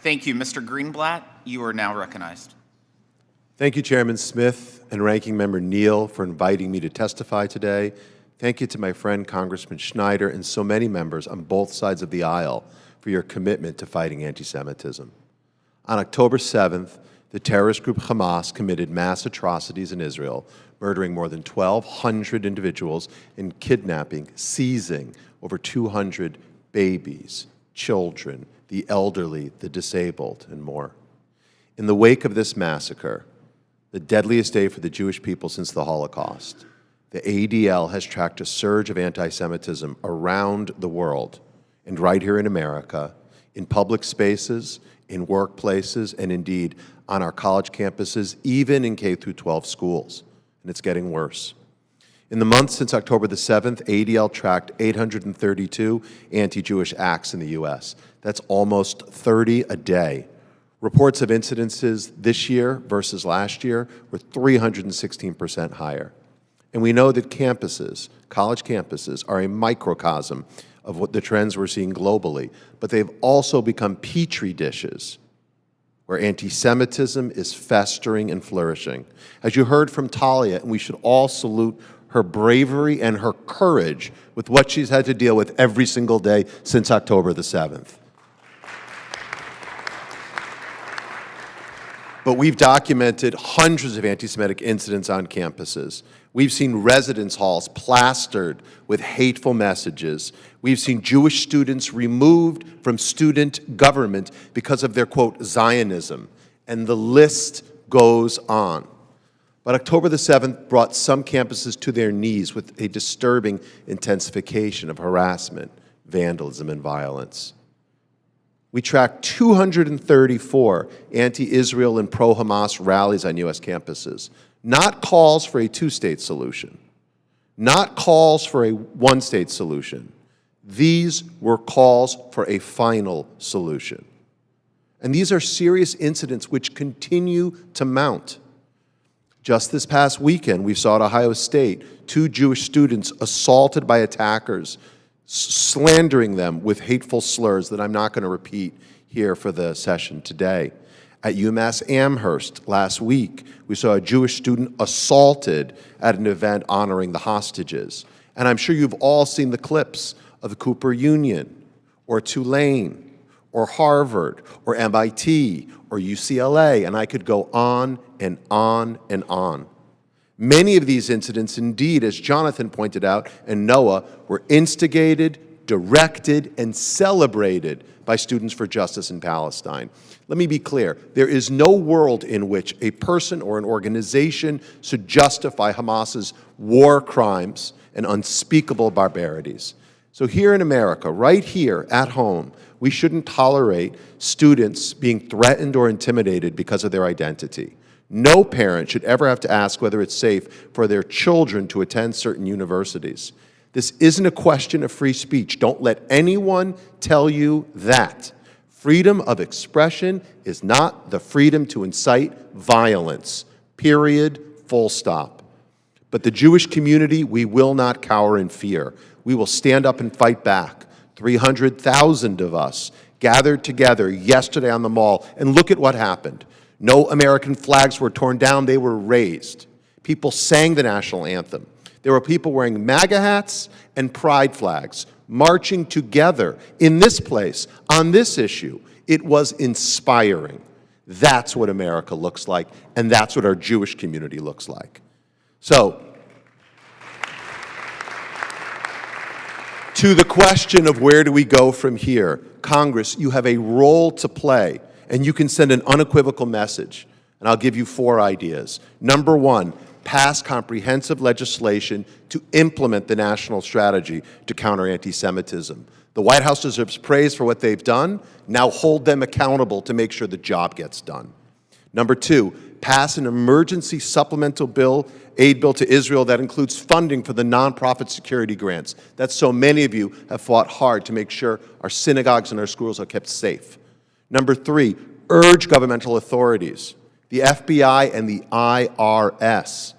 Thank you. Mr. Greenblatt, you are now recognized. Thank you, Chairman Smith and Ranking Member Neal, for inviting me to testify today. Thank you to my friend Congressman Schneider and so many members on both sides of the aisle for your commitment to fighting anti-Semitism. On October 7th, the terrorist group Hamas committed mass atrocities in Israel, murdering more than 1,200 individuals and kidnapping, seizing over 200 babies, children, the elderly, the disabled, and more. In the wake of this massacre, the deadliest day for the Jewish people since the Holocaust, the ADL has tracked a surge of anti-Semitism around the world, and right here in America, in public spaces, in workplaces, and indeed on our college campuses, even in K-12 schools. And it's getting worse. In the months since October the 7th, ADL tracked 832 anti-Jewish acts in the U.S. That's almost 30 a day. Reports of incidences this year versus last year were 316% higher. And we know that campuses, college campuses, are a microcosm of what the trends we're seeing globally, but they've also become petri dishes where anti-Semitism is festering and flourishing. As you heard from Talia, and we should all salute her bravery and her courage with what she's had to deal with every single day since October the 7th. But we've documented hundreds of anti-Semitic incidents on campuses. We've seen residence halls plastered with hateful messages. We've seen Jewish students removed from student government because of their, quote, Zionism. And the list goes on. But October the 7th brought some campuses to their knees with a disturbing intensification of harassment, vandalism, and violence. We tracked 234 anti-Israel and pro-Hamas rallies on U.S. campuses, not calls for a two-state solution, not calls for a one-state solution. These were calls for a final solution. And these are serious incidents which continue to mount. Just this past weekend, we saw at Ohio State 2 Jewish students assaulted by attackers, slandering them with hateful slurs that I'm not going to repeat here for the session today. At UMass Amherst last week, we saw a Jewish student assaulted at an event honoring the hostages. And I'm sure you've all seen the clips of the Cooper Union, or Tulane, or Harvard, or MIT, or UCLA, and I could go on and on and on. Many of these incidents, indeed, as Jonathan pointed out, and Noah, were instigated, directed, and celebrated by Students for Justice in Palestine. Let me be clear. There is no world in which a person or an organization should justify Hamas's war crimes and unspeakable barbarities. So here in America, right here at home, we shouldn't tolerate students being threatened or intimidated because of their identity. No parent should ever have to ask whether it's safe for their children to attend certain universities. This isn't a question of free speech. Don't let anyone tell you that. Freedom of expression is not the freedom to incite violence. Period. Full stop. But the Jewish community, we will not cower in fear. We will stand up and fight back. 300,000 of us gathered together yesterday on the Mall, and look at what happened. No American flags were torn down, they were raised. People sang the national anthem. There were people wearing MAGA hats and pride flags, marching together in this place, on this issue. It was inspiring. That's what America looks like, and that's what our Jewish community looks like. So, to the question of where do we go from here, Congress, you have a role to play. And you can send an unequivocal message. And I'll give you 4 ideas. Number 1, pass comprehensive legislation to implement the national strategy to counter anti-Semitism. The White House deserves praise for what they've done. Now hold them accountable to make sure the job gets done. Number 2, pass an emergency supplemental aid bill to Israel that includes funding for the nonprofit security grants that so many of you have fought hard to make sure our synagogues and our schools are kept safe. Number 3, urge governmental authorities, the FBI and the IRS,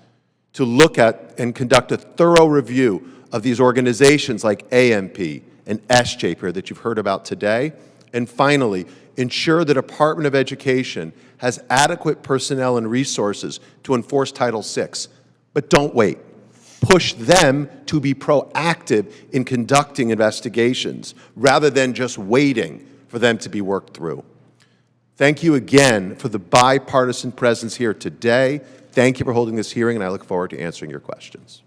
to look at and conduct a thorough review of these organizations like AMP and SJP that you've heard about today, And finally, ensure the Department of Education has adequate personnel and resources to enforce Title VI. But don't wait. Push them to be proactive in conducting investigations rather than just waiting for them to be worked through. Thank you again for the bipartisan presence here today. Thank you for holding this hearing, and I look forward to answering your questions.